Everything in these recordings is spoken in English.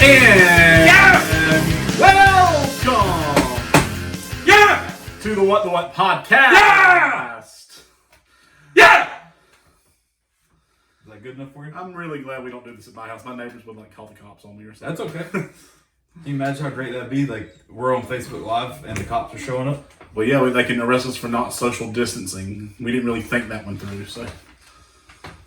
To the What the What podcast. Yeah! Is that good enough for you? I'm really glad we don't do this at my house. My neighbors would call the cops on me or something. That's okay. Can you imagine how great that'd be? Like, we're on Facebook Live and the cops are showing up. Well, yeah, they can arrest us for not social distancing. We didn't really think that one through. So,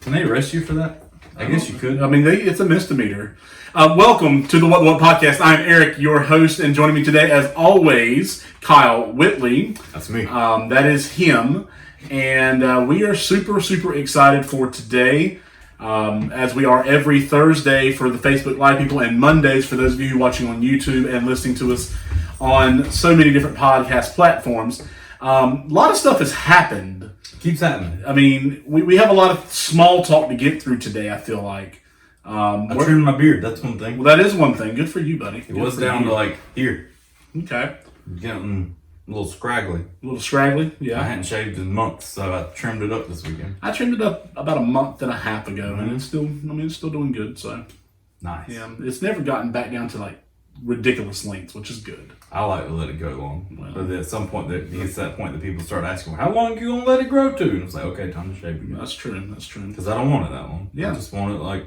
can they arrest you for that? I guess you could. I mean, it's a misdemeanor. Welcome to the What the What podcast. I'm Eric, your host, and joining me today, as always, Kyle Whitley. That's me. That is him. And we are super excited for today, as we are every Thursday for the Facebook Live people and Mondays for those of you watching on YouTube and listening to us on so many different podcast platforms. A lot of stuff has happened. Keeps happening. I mean, we have a lot of small talk to get through today, I feel like. I trimmed my beard. That's one thing. Well, that is one thing. Good for you, buddy. It was down to like here. Okay. Getting a little scraggly. A little scraggly, yeah. I hadn't shaved in months, so I trimmed it up this weekend. I trimmed it up about a month and a half ago, and it's still doing good, so. Nice. Yeah, it's never gotten back down to like ridiculous lengths, which is good. I like to let it go long. Well, but at some point, it gets to that point that people start asking, how long are you going to let it grow to? And it's like, okay, time to shave again. That's true. Because I don't want it that long. Yeah. I just want it like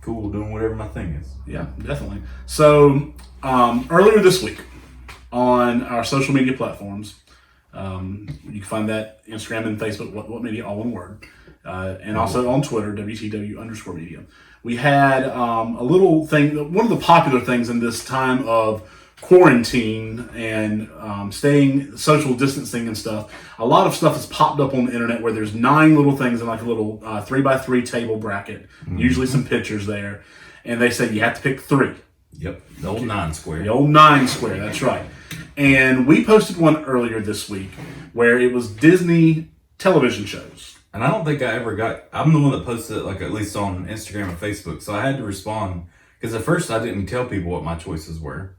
cool, doing whatever my thing is. Yeah, definitely. So, earlier this week on our social media platforms, you can find that Instagram and Facebook, What Media, all one word. And also on Twitter, WTW_media. We had a little thing, one of the popular things in this time of quarantine and staying social distancing and stuff. A lot of stuff has popped up on the internet where there's 9 little things in like a little 3x3 table bracket, usually some pictures there. And they say you have to pick 3. Yep, the old 9 square. The old 9 square, that's right. And we posted one earlier this week where it was Disney television shows. And I don't think I ever got, I'm the one that posted it, like at least on Instagram and Facebook. So I had to respond because at first I didn't tell people what my choices were.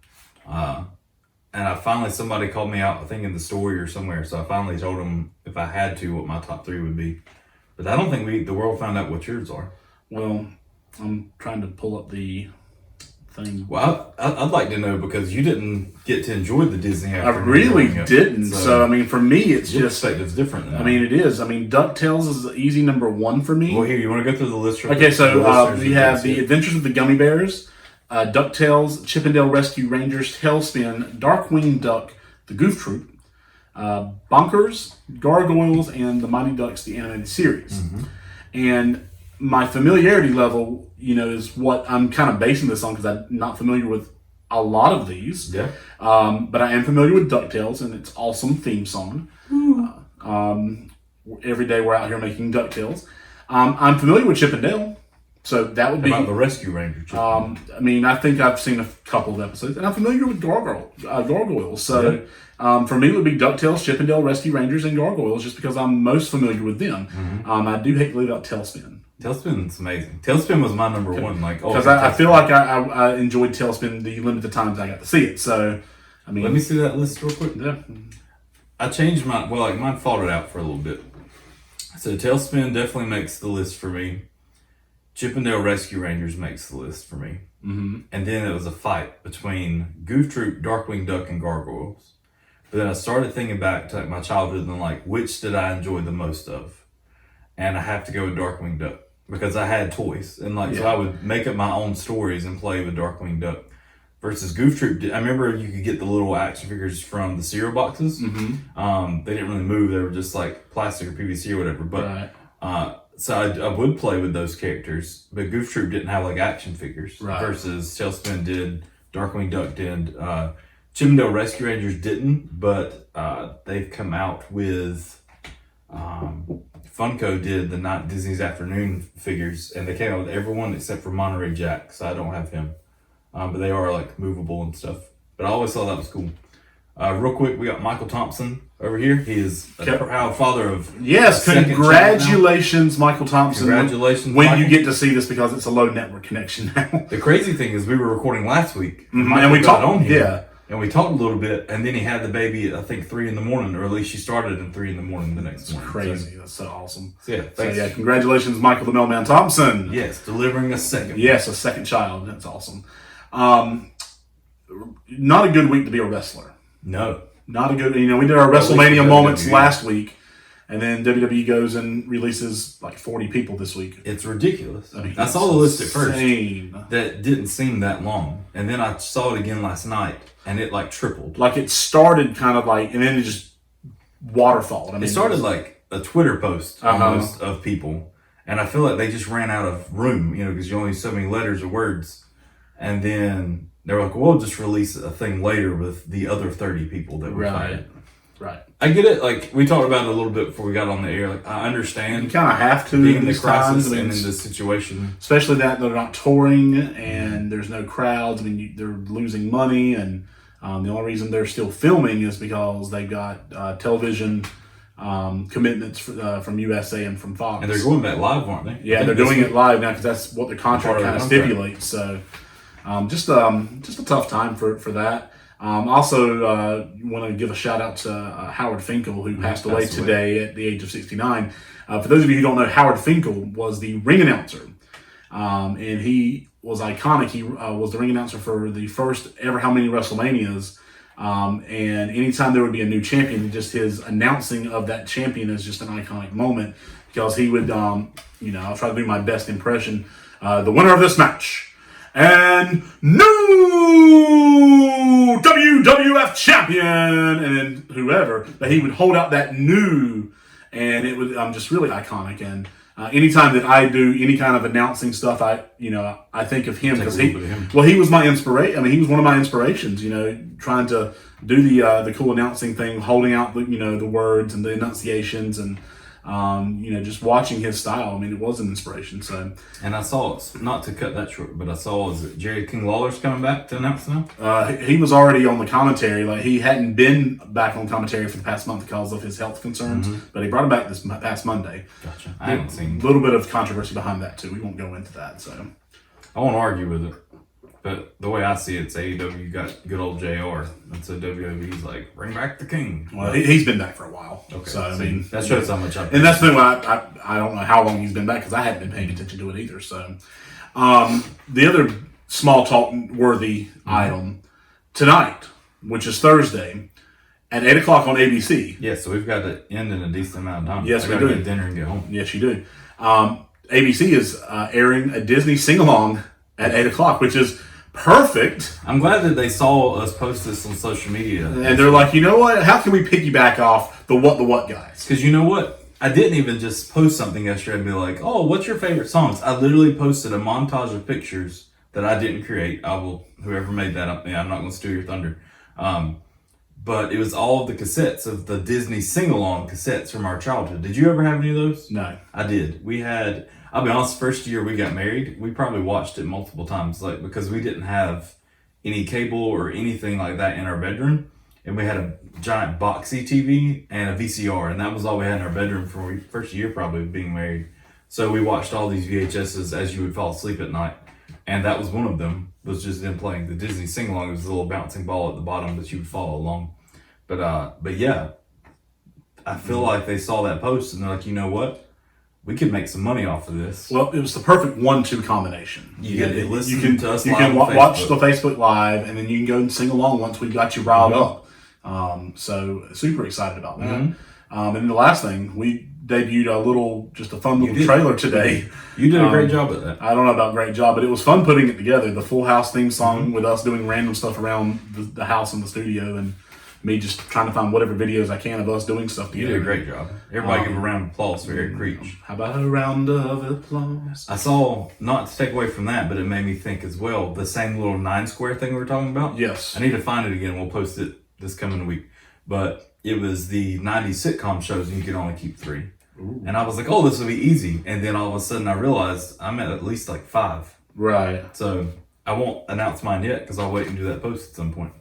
And I finally, somebody called me out, I think in the story or somewhere. So I finally told them if I had to, what my top 3 would be. But I don't think the world found out what yours are. Well, I'm trying to pull up the thing. Well, I'd like to know because you didn't get to enjoy the Disney afternoon. I really didn't. So, I mean, for me, it's your just... perspective's different than that. I mean, it is. I mean, DuckTales is the easy number 1 for me. Well, here, you want to go through the list? Okay, so we have The Adventures of the Gummy Bears, DuckTales, Chippendale Rescue Rangers, Tailspin, Darkwing Duck, The Goof Troop, Bonkers, Gargoyles, and The Mighty Ducks, the animated series. Mm-hmm. And my familiarity level, is what I'm kind of basing this on because I'm not familiar with a lot of these. Yeah. But I am familiar with DuckTales and its awesome theme song. Every day we're out here making DuckTales. I'm familiar with Chippendale. So that would be about the Rescue Ranger. I mean, I think I've seen a couple of episodes, and I'm familiar with Gargoyles. So for me, it would be DuckTales, Chippendale, Rescue Rangers, and Gargoyles, just because I'm most familiar with them. Mm-hmm. I do hate to leave out Tailspin. Tailspin's amazing. Tailspin was my number 1. Because I feel like I enjoyed Tailspin the limited times I got to see it. So, I mean, let me see that list real quick. Yeah. I changed mine. Well, mine followed out for a little bit. So Tailspin definitely makes the list for me. Chippendale Rescue Rangers makes the list for me. Mm-hmm. And then it was a fight between Goof Troop, Darkwing Duck, and Gargoyles. But then I started thinking back to my childhood and which did I enjoy the most of? And I have to go with Darkwing Duck because I had toys. And so I would make up my own stories and play with Darkwing Duck. Versus Goof Troop, I remember you could get the little action figures from the cereal boxes. Mm-hmm. They didn't really move. They were just like plastic or PVC or whatever. But so I would play with those characters, but Goof Troop didn't have action figures. Right. Versus Tailspin did, Darkwing Duck did, Chippendale Rescue Rangers didn't, but they've come out with Funko did the Disney's Afternoon figures, and they came out with everyone except for Monterey Jack, so I don't have him. But they are movable and stuff. But I always thought that was cool. Real quick, we got Michael Thompson over here. He is a proud father of... Yes, congratulations, Michael Thompson. Congratulations, when you get to see this because it's a low network connection now. The crazy thing is we were recording last week. And we talked on here. Yeah. And we talked a little bit, and then he had the baby at, I think, 3 a.m, or at least she started at 3 a.m. the next morning. Crazy. That's so awesome. So, yeah, thanks. So, congratulations, Michael the Mailman Thompson. Yes, delivering a second. Yes, a second child. That's awesome. Not a good week to be a wrestler. No. Not a good. We did our WrestleMania moments last week, and then WWE goes and releases like 40 people this week. It's ridiculous. I mean, I saw the list at first. insane. That didn't seem that long, and then I saw it again last night, and it like tripled. Like it started kind of like, and then it just waterfalled. I mean, It started like a Twitter post almost of people, and I feel like they just ran out of room, because you only have so many letters or words, and then they were like, "Well, we'll just release a thing later with the other 30 people that were fired." Right. I get it. Like we talked about it a little bit before we got on the air. Like I understand You kind of have to being in in the these crisis times, and in this situation, especially that they're not touring and there's no crowds. I mean, they're losing money, and the only reason they're still filming is because they've got television commitments from USA and from Fox. and they're going back live, aren't they? Yeah, they're doing it live now because that's what the contract kind of stipulates. So, just a tough time for that. Also, want to give a shout out to Howard Finkel, who passed away today at the age of 69. For those of you who don't know, Howard Finkel was the ring announcer, and he was iconic. He was the ring announcer for the first ever how many WrestleManias. And anytime there would be a new champion, just his announcing of that champion is just an iconic moment because he would, I'll try to do my best impression. The winner of this match and new WWF champion, and then whoever, but he would hold out that new, and it was just really iconic. And anytime that I do any kind of announcing stuff, I think of him because he was my inspiration. I mean, he was one of my inspirations. Trying to do the cool announcing thing, holding out the words and the enunciations, and just watching his style. I mean, it was an inspiration. So, and I saw, not to cut that short, but I saw is it Jerry King Lawler's coming back to announce now? He was already on the commentary. Like he hadn't been back on commentary for the past month because of his health concerns, but he brought him back this past Monday. Gotcha. I haven't seen. A little bit of controversy behind that too. We won't go into that. So I won't argue with it, but the way I see it, it's AEW got good old JR, and so WWE's like, bring back the King. Well, he's been back for a while. Okay, so I mean that shows how much and that's been why I don't know how long he's been back because I hadn't been paying attention to it either. So the other small talk worthy item tonight, which is Thursday at 8:00 on ABC. Yeah, so we've got to end in a decent amount of time. Yes, we got to do. get dinner and get home. Yes, you do. ABC is airing a Disney sing-along at 8:00, which is perfect. I'm glad that they saw us post this on social media. And they're like, you know what? How can we piggyback off the what guys? Because you know what? I didn't even just post something yesterday and be like, oh, what's your favorite songs? I literally posted a montage of pictures that I didn't create. Whoever made that up, I'm not going to steal your thunder. But it was all of the cassettes of the Disney sing-along cassettes from our childhood. Did you ever have any of those? No. I did. We had, I'll be honest, first year we got married, we probably watched it multiple times, like because we didn't have any cable or anything like that in our bedroom. And we had a giant boxy TV and a VCR, and that was all we had in our bedroom for our first year probably being married. So we watched all these VHSs as you would fall asleep at night. And that was one of them, was just them playing the Disney sing-along. It was a little bouncing ball at the bottom that you would follow along. But yeah, I feel like they saw that post and they're like, you know what? We could make some money off of this. Well, it was the perfect 1-2 combination. You can listen to us You live can on watch the Facebook. Facebook Live, and then you can go and sing along once we got you riled up. So super excited about that. And then the last thing, we debuted just a fun little trailer today. You did a great job at that. I don't know about great job, but it was fun putting it together. The Full House theme song with us doing random stuff around the house and the studio, and me just trying to find whatever videos I can of us doing stuff You together. did a great job. Everybody give a round of applause for Eric Creech. How about a round of applause? I saw, not to take away from that, but it made me think as well, the same little 9-square thing we were talking about. Yes. I need to find it again. We'll post it this coming week. But it was the 90s sitcom shows and you could only keep 3. Ooh. And I was like, oh, this will be easy. And then all of a sudden I realized I'm at least like 5. Right. So I won't announce mine yet because I'll wait and do that post at some point.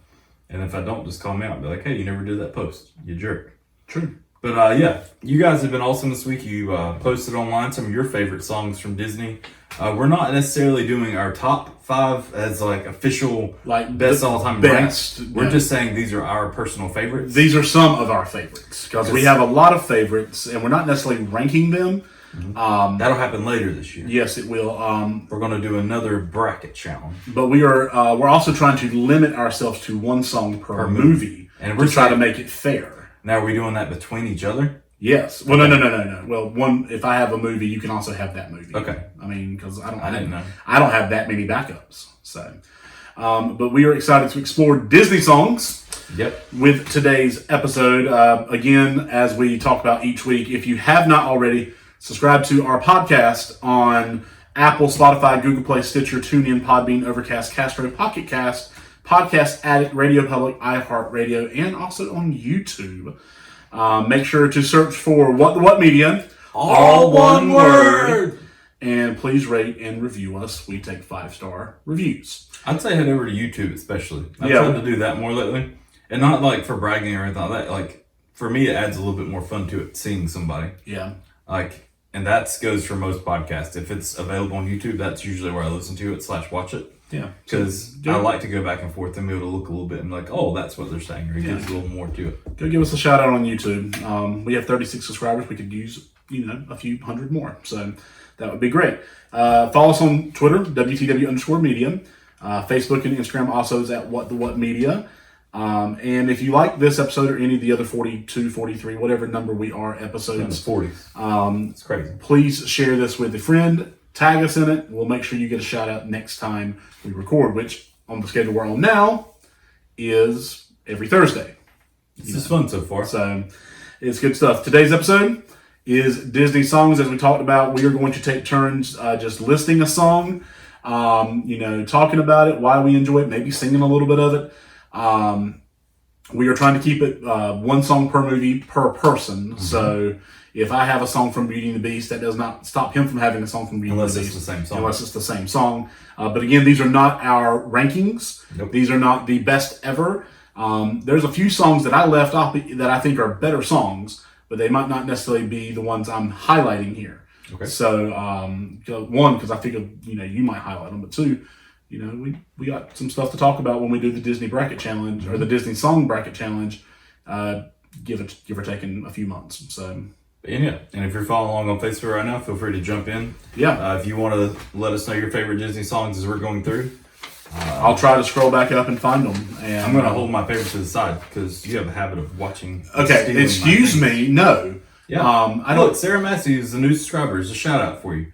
And if I don't, just call me out and be like, hey, you never did that post. You jerk. True. But yeah, you guys have been awesome this week. You posted online some of your favorite songs from Disney. We're not necessarily doing our top 5 as like official best all-time ranks. We're just saying these are our personal favorites. These are some of our favorites because we have a lot of favorites, and we're not necessarily ranking them. That'll happen later this year. Yes, it will. We're going to do another bracket challenge. But we're also trying to limit ourselves to one song per movie, and we're trying to make it fair. Now, are we doing that between each other? Yes. Well, no. Well, if I have a movie, you can also have that movie. Okay. I mean, because I didn't know. I don't have that many backups. So, but we are excited to explore Disney songs. Yep. With today's episode, again, as we talk about each week, if you have not already, subscribe to our podcast on Apple, Spotify, Google Play, Stitcher, TuneIn, Podbean, Overcast, Castro, Pocket Cast, Podcast Addict, Radio Public, iHeartRadio, and also on YouTube. Make sure to search for What Media, all one word. And please rate and review us. We take 5-star reviews. I'd say head over to YouTube, especially. I've tried to do that more lately. And not like for bragging or anything like that. Like, for me, it adds a little bit more fun to it, seeing somebody. Yeah. And that goes for most podcasts. If it's available on YouTube, that's usually where I listen to it / watch it. Yeah. Because I like to go back and forth and be able to look a little bit and like, oh, that's what they're saying. Or it gives a little more to it. Go give us a shout out on YouTube. We have 36 subscribers. We could use, a few hundred more. So that would be great. Follow us on Twitter, WTW_media. Facebook and Instagram also is at What Media. And if you like this episode or any of the other 42, 43, whatever number we are episodes, 40. It's crazy. Please share this with a friend. Tag us in it. We'll make sure you get a shout out next time we record, which on the schedule we're on now is every Thursday. This is fun so far. So it's good stuff. Today's episode is Disney songs. As we talked about, we are going to take turns just listing a song, talking about it, why we enjoy it, maybe singing a little bit of it. We are trying to keep it one song per movie per person. Mm-hmm. So if I have a song from Beauty and the Beast, that does not stop him from having a song from Beauty and the Beast. Unless it's the same song. Unless it's the same song. But again, these are not our rankings. Nope. These are not the best ever. There's a few songs that I left off that I think are better songs, but they might not necessarily be the ones I'm highlighting here. Okay. So, one, because I figured, you might highlight them, but two, we got some stuff to talk about when we do the Disney bracket challenge or the Disney song bracket challenge, give or take in a few months. So, and if you're following along on Facebook right now, feel free to jump in. Yeah. If you want to let us know your favorite Disney songs as we're going through, I'll try to scroll back up and find them. And I'm going to hold my favorites to the side because you have a habit of watching. Okay, excuse me. No. Yeah. I don't. Look, Sarah Matthews, the new subscriber, is a shout out for you.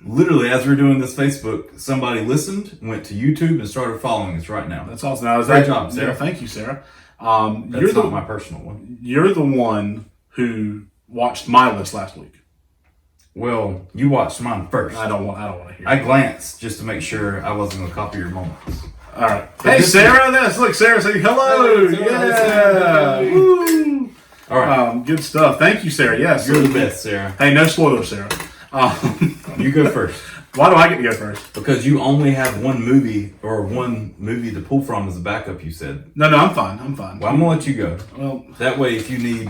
Literally, as we're doing this Facebook, somebody listened, went to YouTube, and started following us right now. That's awesome. Now, great job, Sarah. Yeah, thank you, Sarah. That's not my personal one. You're the one who watched my list last week. Well, you watched mine first. I don't want to hear. I glanced just to make sure I wasn't going to copy your moments. All right. Hey, Sarah. Look, Sarah saying hello. Hey, Sarah. Yeah. Hey. Woo. All right. Good stuff. Thank you, Sarah. Yes. You're the best, Sarah. Hey, no spoilers, Sarah. You go first. Why do I get to go first? Because you only have one movie to pull from as a backup, you said. No, I'm fine. Well, I'm going to let you go. Well, that way, if you need,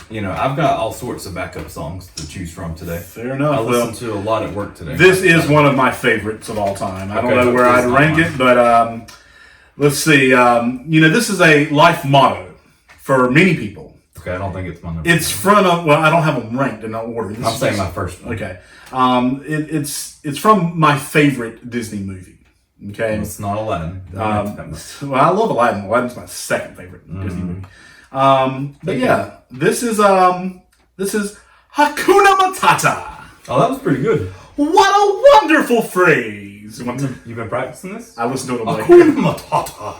I've got all sorts of backup songs to choose from today. Fair enough. I listened to a lot at work today. This is one of my favorites of all time. I don't know where I'd rank it, but let's see. This is a life motto for many people. Okay, I don't think it's my number. It's from I don't have them ranked in no order. I'm saying my first one. Okay. It's from my favorite Disney movie. Okay. Well, it's not Aladdin. Well, I love Aladdin. Aladdin's my second favorite Disney movie. But yeah, this is Hakuna Matata. Oh, that was pretty good. What a wonderful phrase. You've been practicing this? I listened to it. Hakuna Matata.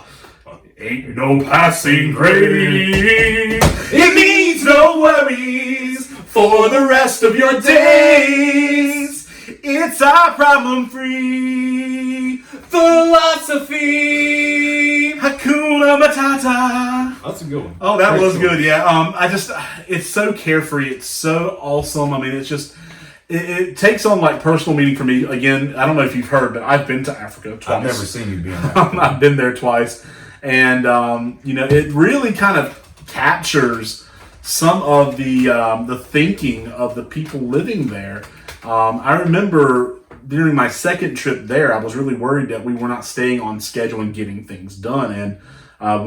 Ain't no passing grade. It means no worries for the rest of your days. It's our problem-free philosophy. Hakuna Matata. That's a good one. Oh, that was good. Yeah. It's so carefree. It's so awesome. I mean, it's just. It takes on like personal meaning for me. Again, I don't know if you've heard, but I've been to Africa twice. I've never seen you be in Africa. I've been there twice. And, it really kind of captures some of the thinking of the people living there. I remember during my second trip there, I was really worried that we were not staying on schedule and getting things done. And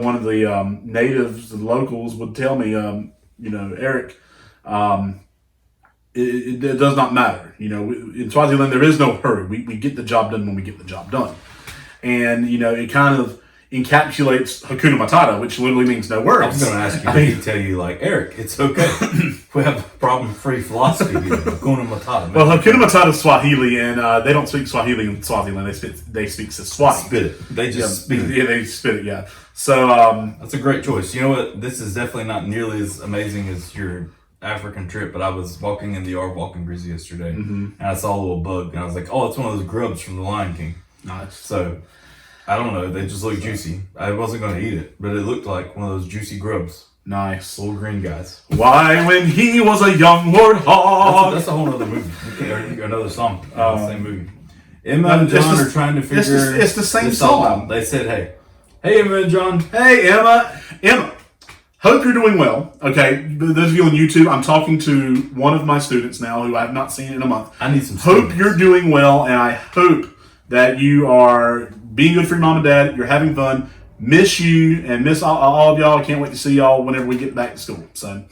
one of the natives, the locals, would tell me, Eric, it does not matter. You know, in Swaziland, there is no hurry. We get the job done when we get the job done. And, you know, it kind of encapsulates Hakuna Matata, which literally means no worries. I was going to ask you, did he tell you, like, Eric, it's okay. We have a problem-free philosophy here. Hakuna Matata. Well, Hakuna Matata is Swahili, and they don't speak Swahili in Swaziland. They speak Siswati. Spit it. They just spit it. Yeah, they spit it, yeah. So, that's a great choice. You know what? This is definitely not nearly as amazing as your African trip, but I was walking in the Aardvark in Greece yesterday, and I saw a little bug, and I was like, oh, it's one of those grubs from The Lion King. nice. So, I don't know. They just look juicy. I wasn't going to eat it, but it looked like one of those juicy grubs. Nice. Little green guys. Why, when he was a young warthog. That's a whole other movie. Or another song. The same movie. Emma and John are trying to figure it's the same this all song. out. They said, hey, Emma and John. Hey, Emma. Hope you're doing well. Okay, those of you on YouTube, I'm talking to one of my students now who I have not seen in a month. I need some Hope students. you're doing well, and I hope that you are being good for your mom and dad. You're having fun. Miss you and miss all of y'all. Can't wait to see y'all whenever we get back to school. So,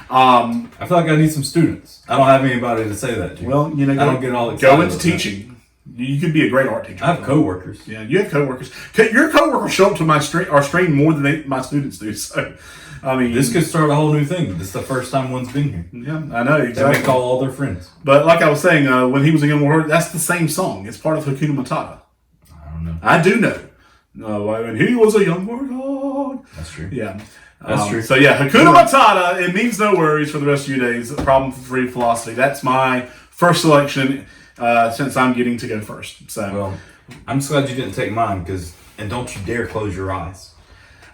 I feel like I need some students. I don't have anybody to say that to. well, you know, I don't get all excited. go into about that. teaching. You could be a great art teacher. I have coworkers. Yeah, you have coworkers. Your coworkers show up to our stream more than my students do. So, I mean, This could start a whole new thing. This is the first time one's been here. yeah, I know They exactly. may call all their friends. But like I was saying, when he was a young warrior, that's the same song. It's part of Hakuna Matata. I don't know. I do know. When he was a young warrior. That's true. Yeah. That's true. So yeah, Hakuna Matata, it means no worries for the rest of your days. Problem-free philosophy. That's my first selection since I'm getting to go first. So, Well, I'm just glad you didn't take mine and don't you dare close your eyes.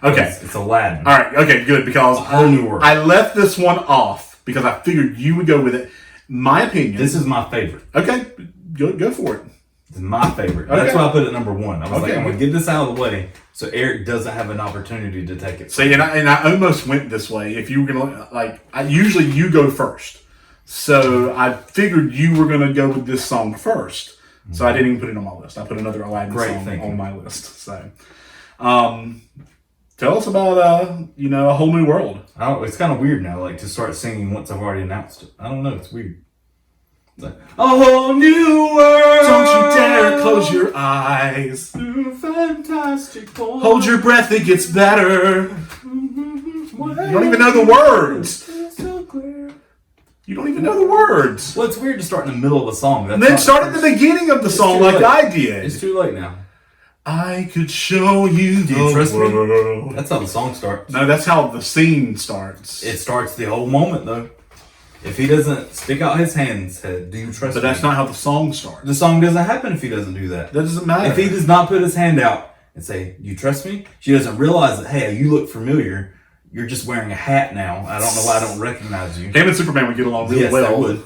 okay. It's Aladdin. All right. Okay, good. Because A whole new world. I left this one off because I figured you would go with it. My opinion. This is my favorite. Okay. Go for it. It's my favorite. Okay. That's why I put it number one. I was like, Okay. I'm going to get this out of the way so Eric doesn't have an opportunity to take it. See, and I almost went this way. If you were gonna usually you go first, so I figured you were gonna go with this song first. So I didn't even put it on my list. I put another Aladdin Great song thinking. on my list. So, tell us about a whole new world. It's kind of weird now, like to start singing once I've already announced it. I don't know. It's weird. It's like, a whole new world. Don't you dare close your eyes. Fantastic. Hold your breath. It gets better. You don't even know the words. You don't even know the words. Well, it's weird to start in the middle of a song. And then start at the beginning of the song too like late. I did. It's too late now. I could show you the you trust me? world. That's how the song starts. No, that's how the scene starts. It starts the whole moment, though. If he doesn't stick out his hands, do you trust But me? that's not how the song starts. The song doesn't happen if he doesn't do that. That doesn't matter. If he does not put his hand out and say, "You trust me?" She doesn't realize that, hey, you look familiar. You're just wearing a hat now. I don't know why I don't recognize you. Him and Superman would get along really Yes, well. they would.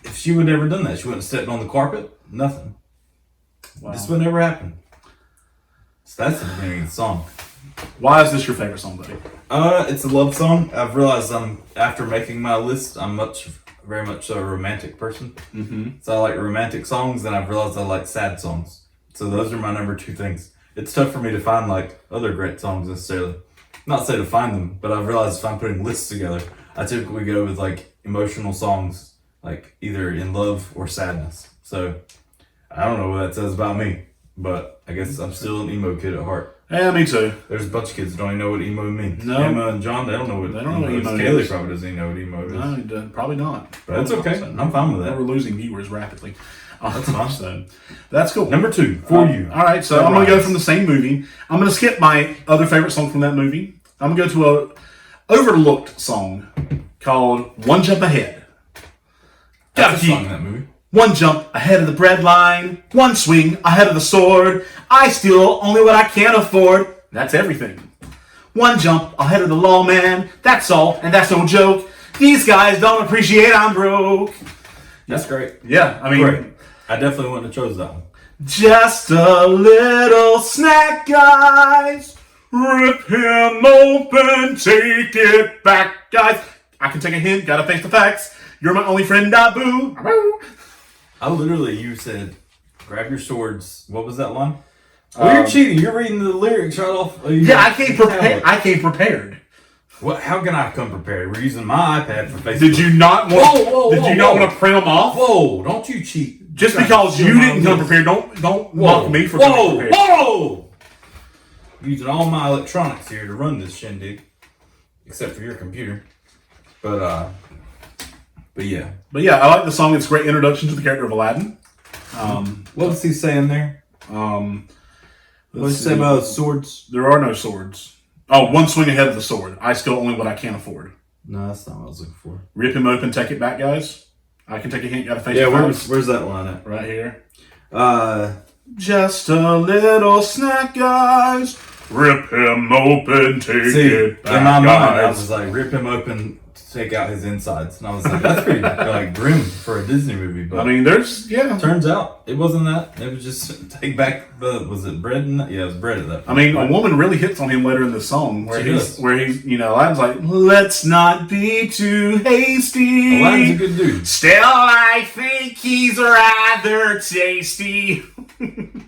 If she would never done that, she wouldn't have stepped on the carpet. Nothing. Wow. This would never happen. So that's the beginning of the song. Why is this your favorite song, buddy? It's a love song. I've realized after making my list, I'm very much a romantic person. Mm-hmm. So I like romantic songs, and I've realized I like sad songs. So those are my number two things. It's tough for me to find like other great songs necessarily. Not say to find them, but I've realized if I'm putting lists together, I typically go with like emotional songs, like either in love or sadness. So I don't know what that says about me, but I guess I'm still an emo kid at heart. Yeah, me too. There's a bunch of kids that don't even know what emo means. No. Emma and John, they don't know what They don't know what emo is. emo Kaylee is. probably doesn't even know what emo is. No, probably not. But it's okay. I'm fine with that. We're losing viewers rapidly. That's fine. So that's cool. Number two for you. All right, so I'm going to go from the same movie. I'm going to skip my other favorite song from that movie. I'm going to go to a overlooked song called "One Jump Ahead." That's Gotta a keep song in that movie. one jump ahead of the bread line, one swing ahead of the sword. I steal only what I can afford. That's everything. One jump ahead of the lawman. That's all, and that's no joke. These guys don't appreciate I'm broke. That's great. Yeah, I mean, Great. I definitely wouldn't have chose that one. just a little snack, guys. Rip him open, take it back, guys. I can take a hint, gotta face the facts. You're my only friend, Dabu. You said, grab your swords. What was that line? Oh, you're cheating. You're reading the lyrics right off. Yeah, I came prepared. I came prepared. What? How can I come prepared? We're using my iPad for Facebook. Did you not want? Did you not want to print them off? Whoa! Don't you cheat? Just because you didn't come prepared, don't mock me for coming prepared. Whoa! Using all my electronics here to run this shindig, except for your computer. But yeah. But yeah, I like the song. It's a great introduction to the character of Aladdin. What was he saying there? What did he say about swords? There are no swords. Oh, one swing ahead of the sword. I steal only what I can't afford. No, that's not what I was looking for. Rip him open, take it back, guys. I can take a hint. Got a face. Yeah, where's that line at? Right here. Just a little snack, guys. Rip him open, take it back, in my mind, I guys. was like, rip him open, take out his insides. And I was like, that's pretty like grim for a Disney movie. But I mean, turns out it wasn't that. It was just take back was it bread? Yeah, it was bread at that point. I mean, a woman really hits on him later in the song where he's, Aladdin's like, Let's not be too hasty. Aladdin's a good dude. Still, I think he's rather tasty.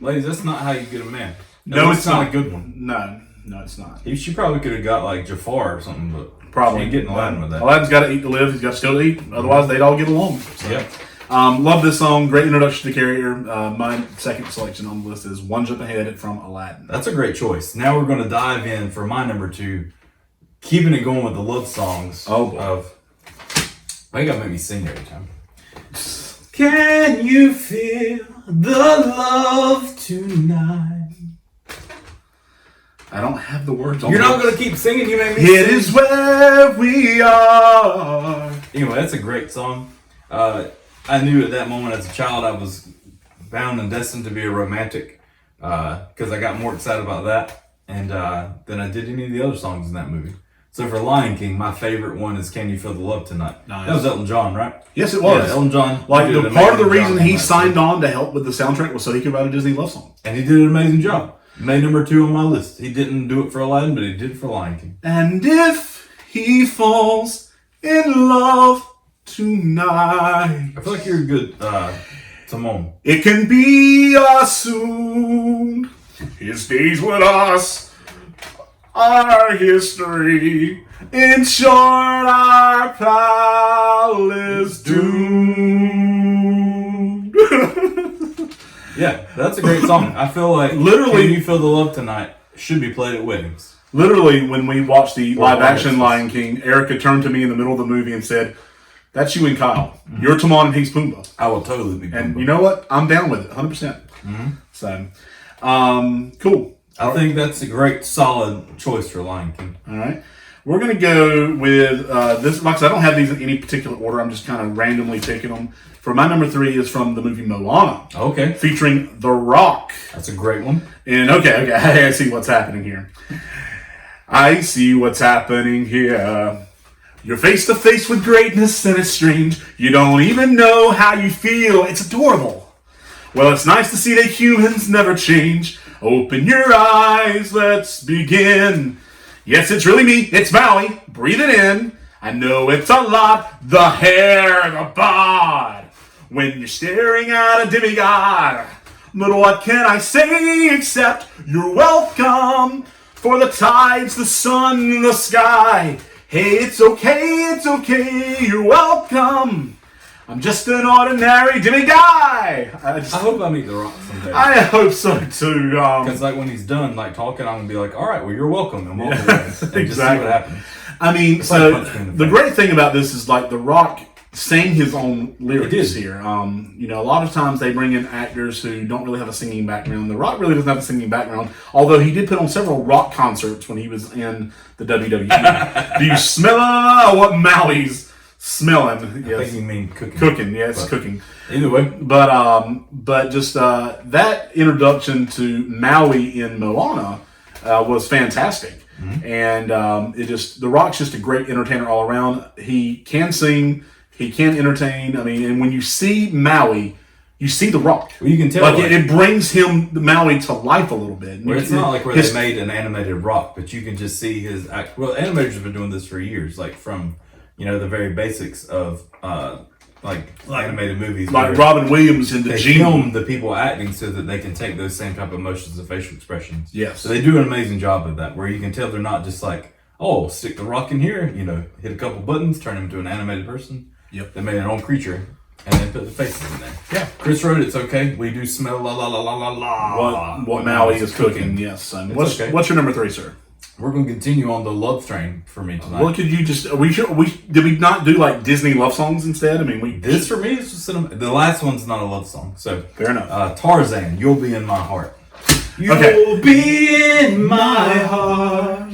Ladies, that's not how you get a man. No, it's not not a good one. No, it's not. She probably could have got like Jafar or something, but Probably she ain't getting Aladdin with that. Aladdin's got to eat to live. He's got to still eat. Otherwise, they'd all get along. So. Yeah. Love this song. Great introduction to the character. My second selection on the list is One Jump Ahead from Aladdin. That's a great choice. Now we're going to dive in for my number 2, keeping it going with the love songs. Oh, boy. Why you got to make me sing every time? Can you feel the love tonight? I don't have the words on You're not this. going to keep singing. You made me It sing. is where we are. Anyway, that's a great song. I knew at that moment as a child I was bound and destined to be a romantic because I got more excited about that and than I did any of the other songs in that movie. So for Lion King, my favorite one is Can You Feel the Love Tonight? Nice. That was Elton John, right? Yes, it was. Yeah, Elton John. Like, did the an part of the amazing reason job he on that signed too. on to help with the soundtrack was so he could write a Disney love song. And he did an amazing job. Made number 2 on my list. He didn't do it for Aladdin, but he did it for Lion King. And if he falls in love tonight, I feel like you're a good Timon. it can be us soon. His days with us are history. In short, our pal is doomed. Yeah, that's a great song. I feel like Literally- Can You Feel the Love Tonight should be played at weddings. Literally, when we watched the live-action Lions. Lion King, Erica turned to me in the middle of the movie and said, "That's you and Kyle. You're Timon and he's Pumbaa." I will totally be. And you know what? I'm down with it, 100%. So, cool. I think that's a great, solid choice for Lion King. All right. We're going to go with this. Like I said, I don't have these in any particular order. I'm just kind of randomly picking them. For my number 3 is from the movie Moana, Okay, featuring The Rock. that's a great one. And okay, I see what's happening here. I see what's happening here. You're face to face with greatness and it's strange. You don't even know how you feel. It's adorable. Well, it's nice to see that humans never change. Open your eyes, let's begin. Yes, it's really me. It's Maui. Breathe it in. I know it's a lot. The hair, the bod. When you're staring at a demigod. But what can I say except you're welcome for the tides, the sun, the sky. Hey, it's okay, you're welcome. I'm just an ordinary demigod. I hope I meet The Rock someday. I hope so too. Because like when he's done like talking, I'm gonna be like, all right, well you're welcome, and walk away and just see what happens. I mean, It's so like punch me in the the face. great thing about this is like The Rock sang his own lyrics He did. here. A lot of times they bring in actors who don't really have a singing background. The Rock really doesn't have a singing background, although he did put on several rock concerts when he was in the WWE. Do you smell what Maui's smelling? I Yes. think you mean cooking. Cooking, yes, But cooking. Either way, But just that introduction to Maui in Moana was fantastic. And The Rock's just a great entertainer all around. He can sing, he can entertain. I mean, and when you see Maui, you see The Rock. well, you can tell. Like it brings Maui to life a little bit. Where it's not like where they made an animated Rock, but you can just see his act. Well, animators have been doing this for years, like from the very basics of like animated movies, like where Robin Williams in the they Gene. film the people acting so that they can take those same type of emotions and facial expressions. Yes. So they do an amazing job of that, where you can tell they're not just like, oh, stick the rock in here, you know, hit a couple buttons, turn him into an animated person. Yep. They made their own creature, and then put the faces in there. Yeah. Chris wrote It's Okay. We do smell la la la la la la. What Maui is cooking. Yes, son. What's your number 3, sir? We're going to continue on the love train for me tonight. What could you just? Did we not do like Disney love songs instead? I mean, This for me is just the last one's not a love song, so fair enough. Tarzan, You'll Be in My Heart. You'll be in my heart.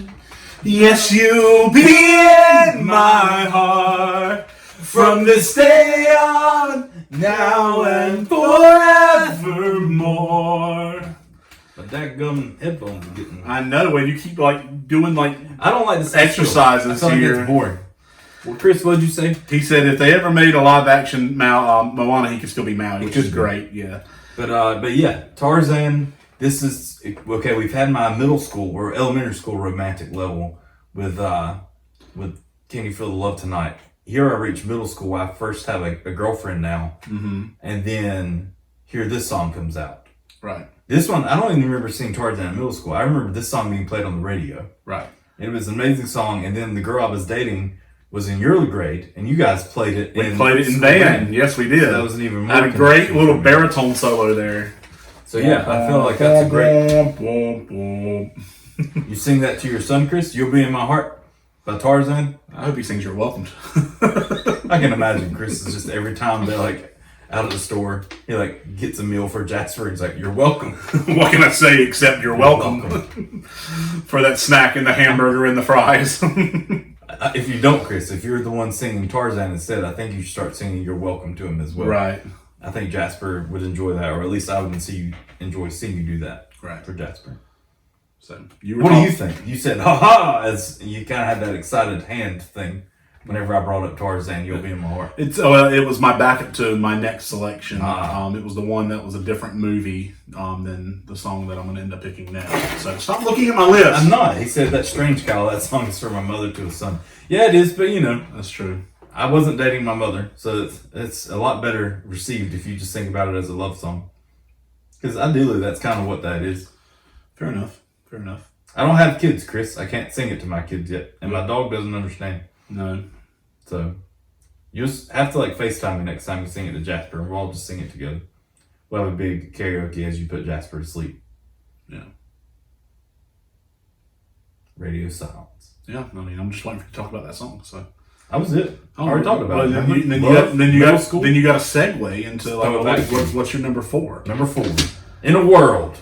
Yes, you'll be in my heart from this day on, now and forevermore. But that gum headphones are getting. I know when you keep like doing like I don't like this exercises I feel here. like it's boring. Well, Chris, what did you say? He said if they ever made a live action Moana, he could still be Maui, which is great. Yeah. But yeah, Tarzan. This is okay. We've had my middle school or elementary school romantic level with Can You Feel the Love Tonight. Here I reach middle school. Where I first have a girlfriend now, and then here this song comes out. Right. This one I don't even remember seeing Tarzan in middle school. I remember this song being played on the radio. Right. It was an amazing song, and then the girl I was dating was in your grade, and you guys played it. We played it in band. Yes, we did. So that was an even more. Had a great little baritone solo there. So yeah, I feel like that's a great. You sing that to your son, Chris? You'll Be in My Heart by Tarzan. I hope he sings You're Welcome. I can imagine Chris is just every time they're like out of the store, he like gets a meal for Jasper. He's like, "You're welcome." What can I say except you're welcome for that snack and the hamburger and the fries. If you don't, Chris, if you're the one singing Tarzan instead, I think you should start singing "You're Welcome" to him as well. Right. I think Jasper would enjoy that, or at least I would enjoy seeing you do that. Right. For Jasper. So what do you think? You said "ha ha" as you kind of had that excited hand thing. Whenever I brought up Tarzan, You'll Be in My Heart. It was my backup to my next selection. It was the one that was a different movie than the song that I'm going to end up picking now. So stop looking at my list. I'm not. He said that strange Kyle. That song is for my mother to a son. Yeah, it is, but you know. That's true. I wasn't dating my mother, so it's a lot better received if you just think about it as a love song. Because ideally, that's kind of what that is. Fair enough. I don't have kids, Chris. I can't sing it to my kids yet. And my dog doesn't understand. No. So, you just have to like FaceTime me next time you sing it to Jasper, and we'll all just sing it together. We'll have a big karaoke as you put Jasper to sleep. Yeah. Radio silence. Yeah, I mean, I'm just waiting for you to talk about that song, so. That was it. I already talked about it. Then you got a segue into like what's your number 4? Number 4. In a world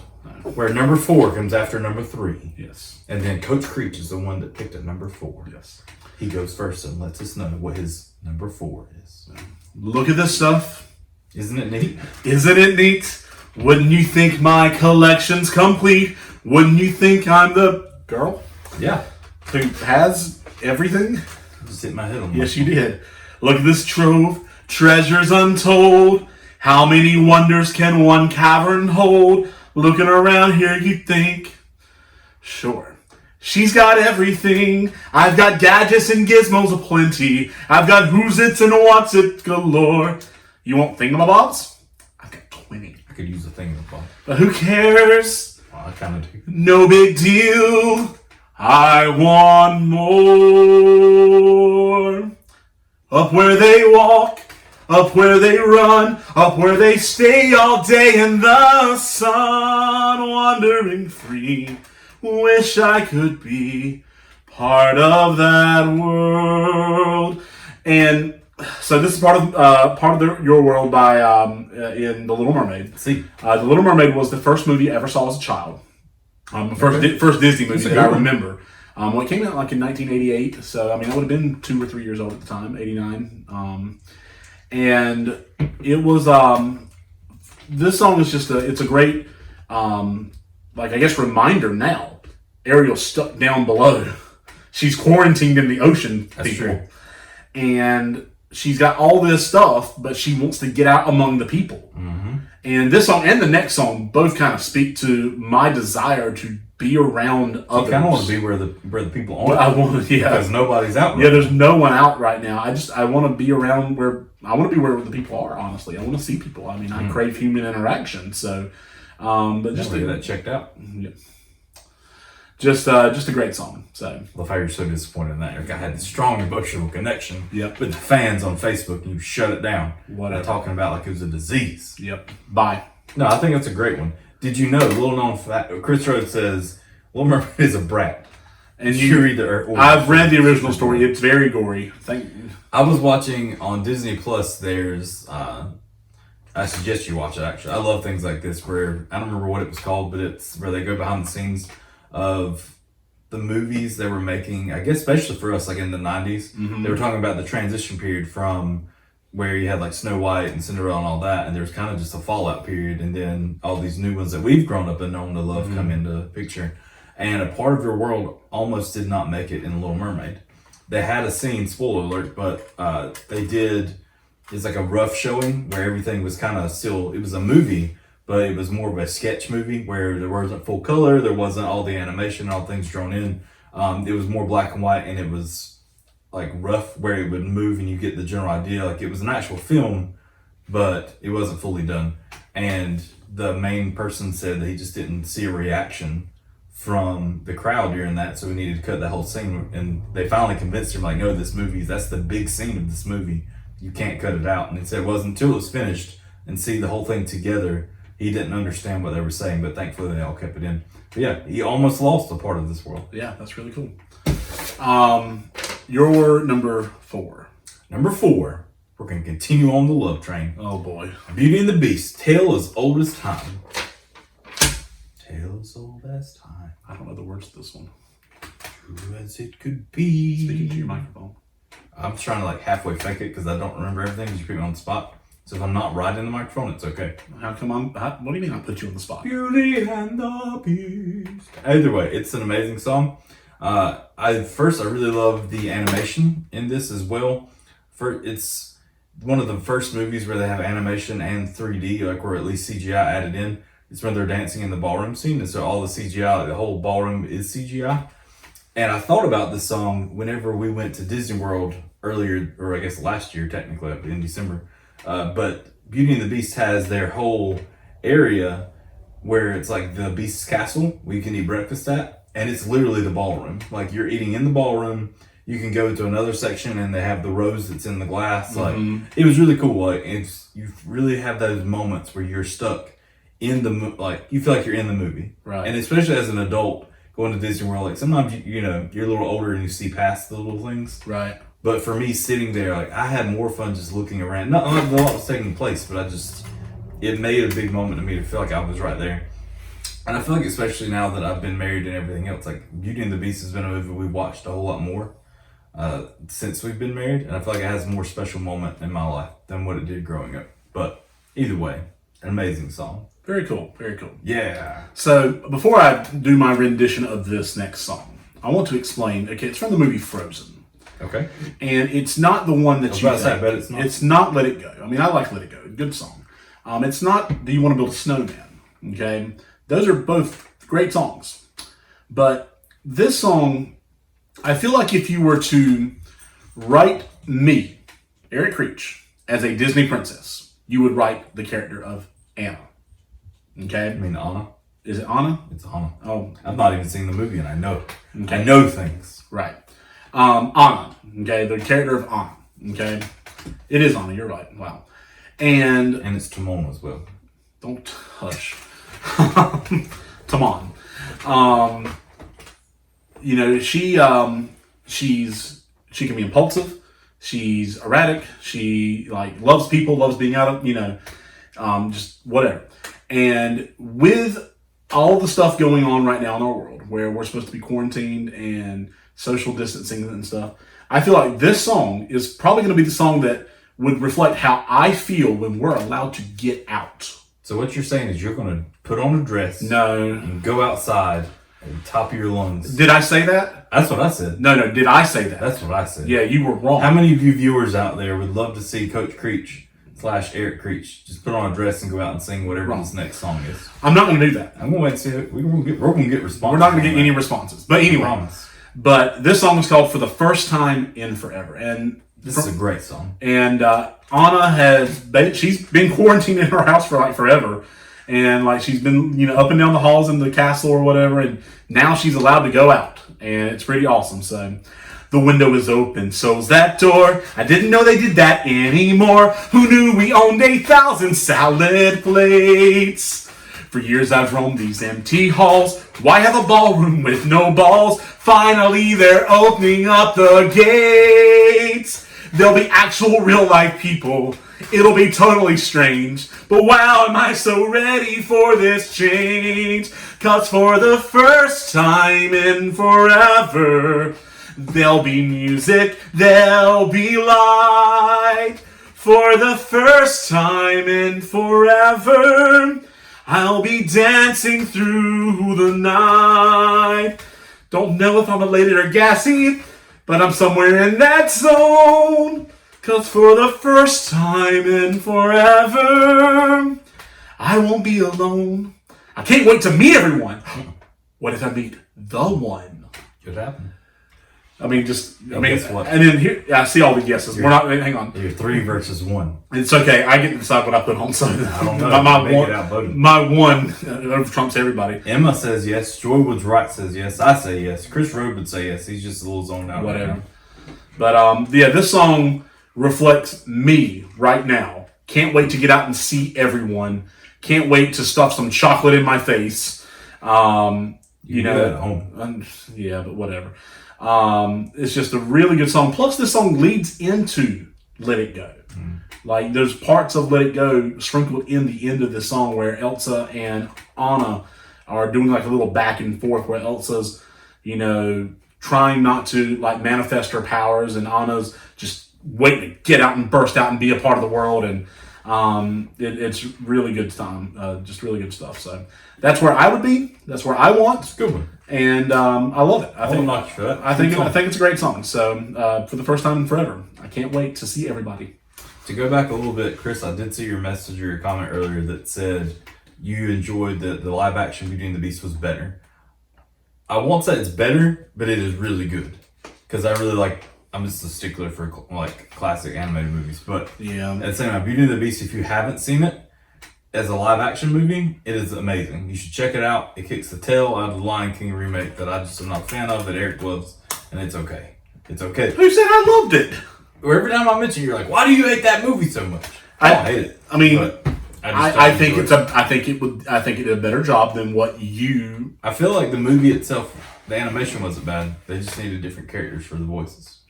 where number 4 comes after number 3. Yes. And then Coach Creech is the one that picked a number 4. Yes. He goes first and lets us know what his number 4 is. Look at this stuff. Isn't it neat? Isn't it neat? Wouldn't you think my collection's complete? Wouldn't you think I'm the girl Yeah. who has everything? Just hit my head on Yes, you did. Look at this trove, treasures untold. How many wonders can one cavern hold? Looking around here, you'd think, sure, she's got everything. I've got gadgets and gizmos aplenty. I've got who's its and what's it galore. You want thingamabobs? I've got 20. I could use a thing of ball. But who cares? Well, I kind of do. No big deal. I want more. Up where they walk, up where they run, up where they stay all day in the sun, wandering free. Wish I could be part of that world. And so this is part of Your World by in The Little Mermaid. See, The Little Mermaid was the first movie I ever saw as a child. First Disney movie that I remember. Well, it came out like in 1988, so I mean I would have been 2 or 3 years old at the time, 89. And it was this song is just it's a great like I guess reminder now. Ariel's stuck down below. She's quarantined in the ocean. That's people. true. And she's got all this stuff, but she wants to get out among the people. Mm-hmm. And this song and the next song both kind of speak to my desire to be around others. I kind of want to be where the people are. I want to, because nobody's out. Yeah, there's no one out right now. I want to be around where the people are. Honestly, I want to see people. I mean, I crave human interaction. So, but just get that checked out. Yeah. just a great song. So Love how you're so disappointed in that. Like, I had this strong emotional connection Yep. with the fans on Facebook, and you shut it down. Whatever. Talking about like it was a disease. Yep. Bye. No, I think that's a great one. Did you know, little known fact, Chris Rhodes says Little Mermaid is a brat. And you read the I've read the original story. It's very gory. I was watching on Disney Plus. There's, I suggest you watch it. Actually, I love things like this. Where I don't remember what it was called, but it's where they go behind the scenes of the movies they were making. I guess especially for us, like in the '90s, they were talking about the transition period from where you had like Snow White and Cinderella and all that, and there was kind of just a fallout period, and then all these new ones that we've grown up and known to love come into picture. And a part of your world almost did not make it in Little Mermaid. They had a scene, spoiler alert, but they did, it's like a rough showing where everything was kind of still, it was a movie, but it was more of a sketch movie where there wasn't full color, there wasn't all the animation, all things drawn in. It was more black and white, and it was like rough where it would move and you get the general idea. Like it was an actual film, but it wasn't fully done. And the main person said that he just didn't see a reaction from the crowd during that, so we needed to cut that whole scene. And they finally convinced him, like, no, this movie, that's the big scene of this movie. You can't cut it out. And he said it wasn't until it was finished and see the whole thing together, he didn't understand what they were saying, but thankfully they all kept it in. But yeah, he almost lost a part of this world. Yeah, that's really cool. Your number 4. Number 4, we're going to continue on the love train. Oh boy. Beauty and the Beast, tale as old as time. Tale as old as time. I don't know the words to this one. True as it could be. Speaking to your microphone. I'm trying to like halfway fake it because I don't remember everything because you put me on the spot. So if I'm not right in the microphone, it's okay. How come what do you mean I put you on the spot? Beauty and the Beast. Either way, it's an amazing song. I really love the animation in this as well. It's one of the first movies where they have animation and 3D, like where at least CGI added in. It's when they're dancing in the ballroom scene, and so all the CGI, like the whole ballroom is CGI. And I thought about this song whenever we went to Disney World earlier, or I guess last year technically, in December. But Beauty and the Beast has their whole area where it's like the Beast's castle where you can eat breakfast at, and it's literally the ballroom. Like you're eating in the ballroom. You can go to another section and they have the rose that's in the glass. Like it was really cool. Like you really have those moments where you're stuck in the like you feel like you're in the movie, right? And especially as an adult going to Disney World, like sometimes you know you're a little older and you see past the little things, right? But for me sitting there, like I had more fun just looking around. Not a lot was taking place, but it made a big moment to me to feel like I was right there. And I feel like especially now that I've been married and everything else, like Beauty and the Beast has been a movie we've watched a whole lot more since we've been married, and I feel like it has a more special moment in my life than what it did growing up. But either way, an amazing song. Very cool. Very cool. Yeah. So before I do my rendition of this next song, I want to explain. Okay, it's from the movie Frozen. Okay. And it's not the one that you think. I bet it's not. It's not Let It Go. I mean, I like Let It Go. Good song. It's not Do You Want to Build a Snowman? Okay. Those are both great songs. But this song, I feel like if you were to write me, Eric Creech, as a Disney princess, you would write the character of Anna. Okay? I mean Anna. Is it Anna? It's Anna. Oh. I've not even seen the movie and I know. Okay. I know things. Right. Anna. Okay? The character of Anna. Okay? It is Anna, you're right. Wow. And it's Timon as well. don't hush. Timon. You know, she can be impulsive. She's erratic. She loves people, loves being out of, just whatever. And with all the stuff going on right now in our world where we're supposed to be quarantined and social distancing and stuff, I feel like this song is probably going to be the song that would reflect how I feel when we're allowed to get out. So what you're saying is you're going to put on a dress No. and go outside at the top of your lungs. Did I say that? That's what I said. No, did I say that? That's what I said. Yeah, you were wrong. How many of you viewers out there would love to see Coach Creech / Eric Creech just put on a dress and go out and sing whatever this next song is? I'm not going to do that. I'm going to wait and see. We're going to get responses. We're not going to get any responses. But anyway. Promise. But this song is called For the First Time in Forever. And this is a great song. And Anna she's been quarantined in her house for forever. and like she's been, you know, up and down the halls in the castle or whatever, and now she's allowed to go out, and it's pretty awesome. So the window is open, so's that door. I didn't know they did that anymore. Who knew we owned 8,000 salad plates? For years I've roamed these empty halls. Why have a ballroom with no balls? Finally they're opening up the gates. There'll be actual real life people. It'll be totally strange. But wow, am I so ready for this change. Cause for the first time in forever, there'll be music, there'll be light. For the first time in forever, I'll be dancing through the night. Don't know if I'm elated or gassy, but I'm somewhere in that zone. Cause for the first time in forever, I won't be alone. I can't wait to meet everyone. What if I meet the one? Could happen. Guess what? And then here, I see all the guesses. We're not, hang on. You're 3 versus 1. It's okay. I get to decide what I put on. So I don't know. My one trumps everybody. Emma says yes. Joy Woods Wright says yes. I say yes. Chris Rowe would say yes. He's just a little zoned out. Whatever. Right now. But this song reflects me right now. Can't wait to get out and see everyone. Can't wait to stuff some chocolate in my face. You know, at home. Yeah, but whatever. It's just a really good song. Plus, this song leads into Let It Go. Like, there's parts of Let It Go sprinkled in the end of this song where Elsa and Anna are doing like a little back and forth where Elsa's, you know, trying not to like manifest her powers, and Anna's just waiting to get out and burst out and be a part of the world. And it's really good time. Just really good stuff. So that's where I would be. That's where I want. It's a good one. And I love it. I think it's a great song. So for the first time in forever, I can't wait to see everybody. To go back a little bit, Chris, I did see your message or your comment earlier that said you enjoyed the live action Beauty and the Beast was better. I won't say it's better, but it is really good. Because I really like, I'm just a stickler for like classic animated movies. But yeah, at the same time, Beauty and the Beast, if you haven't seen it, as a live action movie, it is amazing. You should check it out. It kicks the tail out of the Lion King remake that I just am not a fan of, that Eric loves, and it's okay. It's okay. Who said I loved it? Or every time I mention, you're like, "Why do you hate that movie so much?" I don't hate it. I mean, but I think it did a better job than what you. I feel like the movie itself, the animation wasn't bad. They just needed different characters for the voices.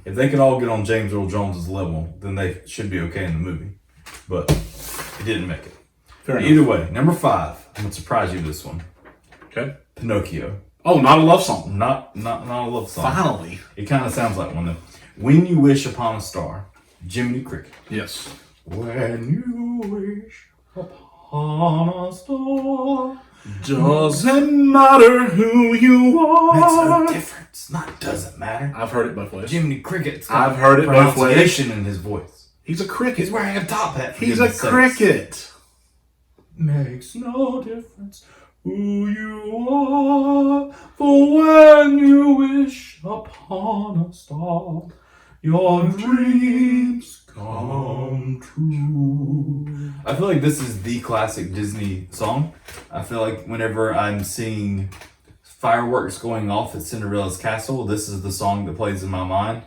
If they could all get on James Earl Jones's level, then they should be okay in the movie. But it didn't make it. Either way, number 5. I'm gonna surprise you with this one. Okay. Pinocchio. Oh, not a love song. Not a love song. Finally. It kind of sounds like one though. When You Wish Upon a Star, Jiminy Cricket. Yes. When you wish upon a star, doesn't matter who you are. Makes no difference. Not doesn't matter. I've heard it both ways. Jiminy Cricket's got I've heard it both ways. Pronunciation in his voice. He's a cricket. He's wearing a top hat. He's a cricket. Makes no difference who you are, for when you wish upon a star, your dreams come true. I feel like this is the classic Disney song. I feel like whenever I'm seeing fireworks going off at Cinderella's castle, this is the song that plays in my mind.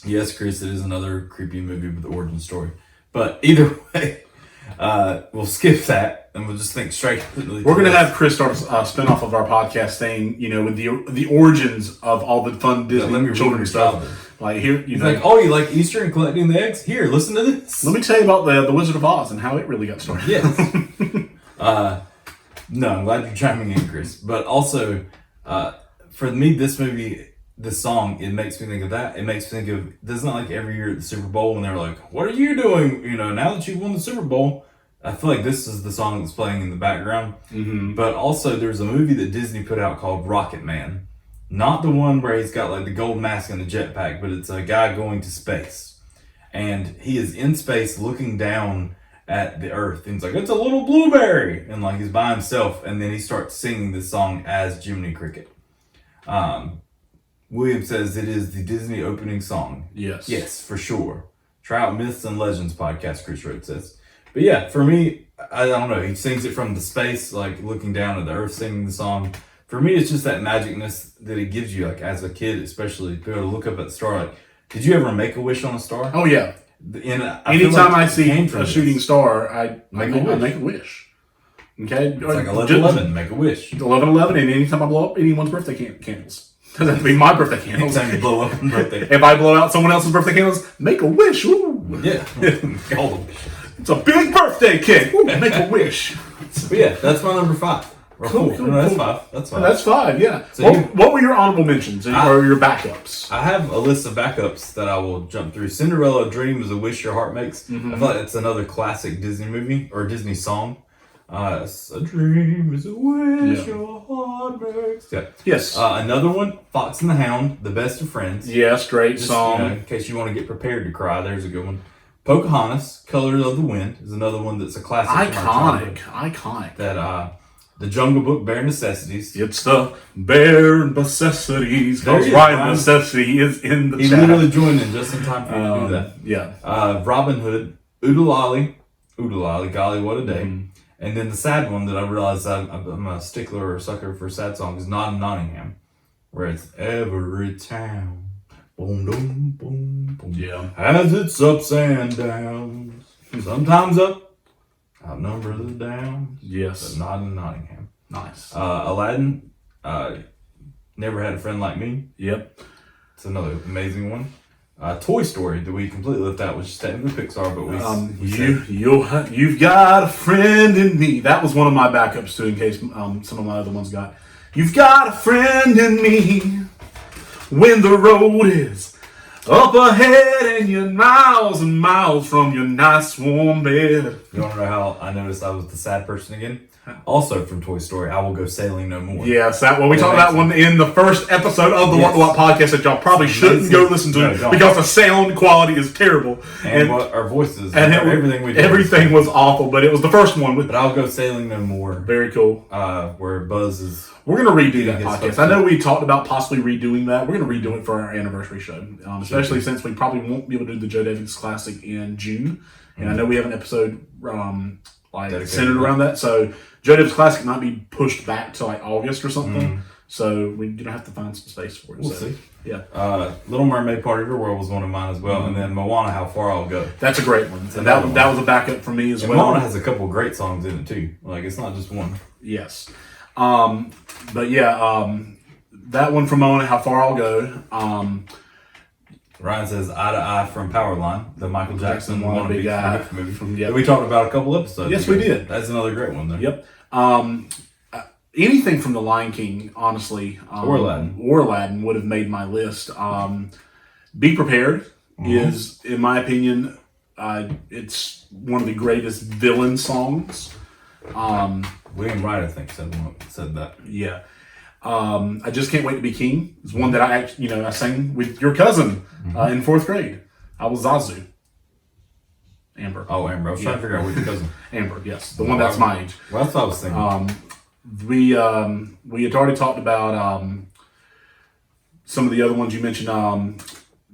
Yes, Chris, it is another creepy movie with the origin story. But either way, we'll skip that and we'll just think straight. We're going to have Chris start a spinoff of our podcast saying, you know, with the origins of all the fun Disney children's stuff. Like here, you know, like, oh, you like Easter and collecting the eggs? Here, listen to this. Let me tell you about the Wizard of Oz and how it really got started. Yes. No, I'm glad you're chiming in, Chris. But also, for me, this movie, this song, it makes me think of that. It makes me think of, doesn't like every year at the Super Bowl when they're like, what are you doing? You know, now that you've won the Super Bowl, I feel like this is the song that's playing in the background. Mm-hmm. But also, there's a movie that Disney put out called Rocket Man. Not the one where he's got like the gold mask and the jetpack, but it's a guy going to space. And he is in space looking down at the earth. And he's like, it's a little blueberry. And like he's by himself. And then he starts singing this song as Jiminy Cricket. William says it is the Disney opening song. Yes. Yes, for sure. Try out Myths and Legends podcast, Chris Rhodes says. But yeah, for me, I don't know. He sings it from the space, like looking down at the earth, singing the song. For me, it's just that magicness that it gives you, like as a kid, especially to be able to look up at the star. Like, did you ever make a wish on a star? Oh yeah. Anytime I see a shooting star, I make a wish. Okay, it's like 11, make a wish. 11, and anytime I blow up anyone's birthday candles, doesn't have to be my birthday candles. Anytime you blow up on birthday, if I blow out someone else's birthday candles, make a wish. Ooh. Yeah, all the wishes. It's a big birthday cake. Ooh, make a wish. But yeah, that's my number 5. Cool. No, that's 5. That's 5. That's 5. Yeah. So what were your honorable mentions or your backups? I have a list of backups that I will jump through. Cinderella Dream is a wish your heart makes. I feel like it's another classic Disney movie or Disney song. A dream is a wish your heart makes. Yeah. Yes. Another one, Fox and the Hound, The Best of Friends. Yes, great song. In case you want to get prepared to cry, there's a good one. Pocahontas, Colors of the Wind is another one that's a classic. Iconic. That The Jungle Book, Bare Necessities. It's the bare necessities. Because right necessity is in the chat. He literally joined in just in time for you to do that. Yeah. Robin Hood, Oodalali, golly, what a day. And then the sad one that I realized I'm a stickler or sucker for sad songs, Not in Nottingham, where it's every town, boom, boom, boom, boom, has its ups and downs. Sometimes up, outnumber the downs. Yes. But not in Nottingham. Nice. Aladdin, Never Had a Friend Like Me. Yep. It's another amazing one. Toy Story that we completely left out, which is technically Pixar, but you've got a friend in me. That was one of my backups too, in case some of my other ones got. You've got a friend in me when the road is up ahead and you're miles and miles from your nice warm bed. You want to know how I noticed I was the sad person again? Also from Toy Story, I Will Go Sailing No More. Yes, we talked about one in the first episode of the What the What podcast that y'all probably shouldn't go listen to because the sound quality is terrible. And what our voices and everything we did. Everything was awful, but it was the first one. But I'll Go Sailing No More. Very cool. Where Buzz is... We're going to redo that podcast. I know we talked about possibly redoing that. We're going to redo it for our anniversary show, especially since we probably won't be able to do the Joe Davis Classic in June. And I know we have an episode centered around that. So Joe Davis Classic might be pushed back to August or something. So we're going to have to find some space for it. We'll see. Yeah. Little Mermaid Part of Your World was one of mine as well. And then Moana, How Far I'll Go. That's a great one. And that was a backup for me as well. Moana has a couple of great songs in it too. Like, it's not just one. Yes. But yeah, that one from Moana, How Far I'll Go. Ryan says Eye to Eye from Powerline, the Michael Jackson Wanna Be Guy movie. We talked about a couple episodes. Yes, we did. That's another great one, though. Yep. Anything from The Lion King, honestly, or Aladdin would have made my list. Be Prepared is, in my opinion, it's one of the greatest villain songs. William Wright, I think, said that. Yeah. I Just Can't Wait to Be King is one that I sang with your cousin in 4th grade. I was Zazu. Amber. Oh, Amber. I was trying to figure out which cousin. Amber, yes. The one that's my age. Well, that's what I was thinking. We had already talked about some of the other ones you mentioned.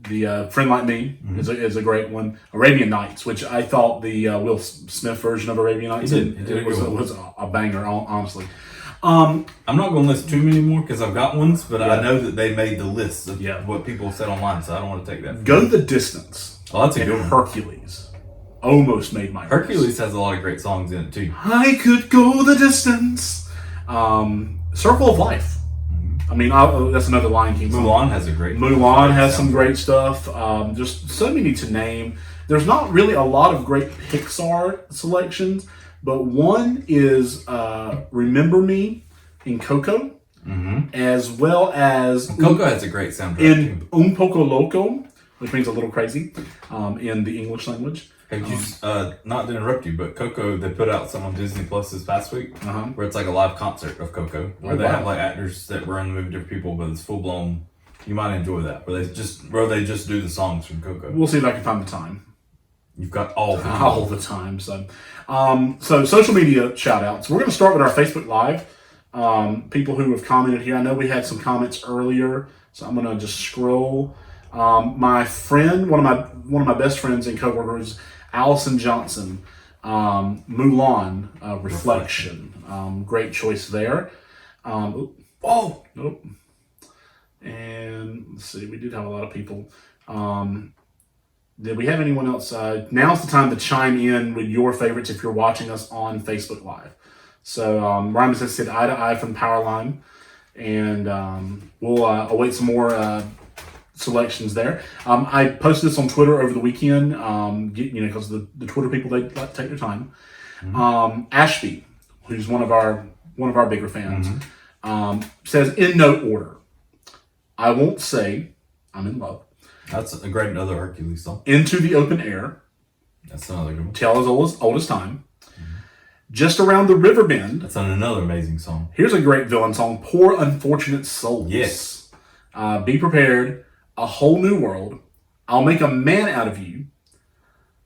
The Friend Like Me is a great one. Arabian Nights, which I thought the Will Smith version of Arabian Nights was a banger, honestly. I'm not going to list too many more because I've got ones, but I know that they made the list of what people said online, so I don't want to take that. Go the Distance. Oh, that's a good one. Hercules. Almost made my Hercules list. has a lot of great songs in it too. I could go the distance. Circle of Life. I mean, that's another Lion King song. Mulan has a great. Mulan has some great stuff. Just so many to name. There's not really a lot of great Pixar selections, but one is Remember Me in Coco, as well as Coco has a great soundtrack in Un Poco Loco, which means a little crazy in the English language. Have you, not to interrupt you, but Coco, they put out some on Disney Plus this past week, where it's like a live concert of Coco, where they have like actors that were in the movie, different people, but it's full blown. You might enjoy that, where they just do the songs from Coco. We'll see if I can find the time. You've got all the time. So, so social media shout outs. We're going to start with our Facebook Live. People who have commented here. I know we had some comments earlier, so I'm going to just scroll. My friend, one of my best friends and coworkers, Allison Johnson, Mulan, Reflection. Great choice there. Nope. And let's see, we did have a lot of people. Did we have anyone else? Now's the time to chime in with your favorites if you're watching us on Facebook Live. So Ryan has said Eye to Eye from Powerline. And we'll await some more selections there. I posted this on Twitter over the weekend, because the Twitter people, they like to take their time. Ashby, who's one of our bigger fans, says in no order. I won't say I'm in love. That's a great another Hercules song. Into the Open Air. That's another good one. Tell as old as time. Just Around the River Bend. That's another amazing song. Here's a great villain song. Poor Unfortunate Souls. Yes. Be Prepared. A Whole New World. I'll Make a Man Out of You.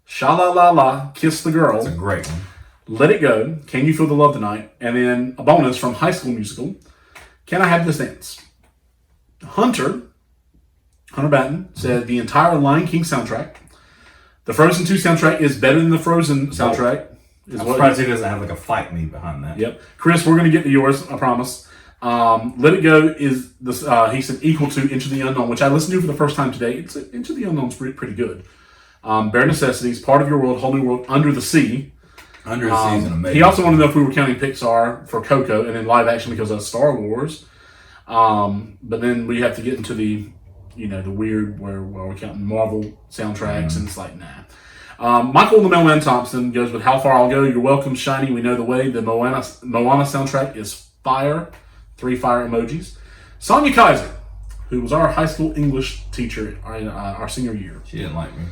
Sha-la-la-la. Kiss the Girl. That's a great one. Let It Go. Can You Feel the Love Tonight? And then a bonus from High School Musical. Can I Have This Dance? Hunter Batten said the entire Lion King soundtrack. The Frozen 2 soundtrack is better than the Frozen soundtrack. I'm surprised he doesn't have like a fight me behind that. Yep. Chris, we're going to get to yours, I promise. Let It Go is, this. He said, equal to Into the Unknown, which I listened to for the first time today. Into the Unknown's pretty good. Bare Necessities, Part of Your World, Whole New World, Under the Sea. Under the Sea is an amazing. He also wanted to know if we were counting Pixar for Coco and then live action because of Star Wars. But then we have to get into the weird where we're counting Marvel soundtracks and it's like, nah. Michael the Mailman Thompson goes with How Far I'll Go. You're welcome, Shiny. We know the way. The Moana soundtrack is fire. 3 fire emojis. Sonia Kaiser, who was our high school English teacher in our senior year. She didn't like me.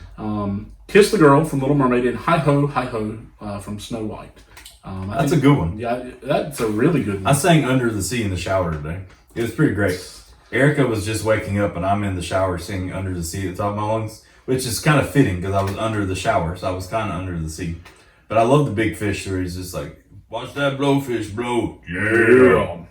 Kiss the Girl from Little Mermaid and Hi Ho, Hi Ho from Snow White. That's a good one. Yeah, that's a really good one. I sang Under the Sea in the shower today. It was pretty great. Erica was just waking up and I'm in the shower singing Under the Sea at the top of my lungs, which is kind of fitting because I was under the shower, so I was kind of under the sea. But I love the Big Fish where he's just like, watch that blowfish blow. Yeah.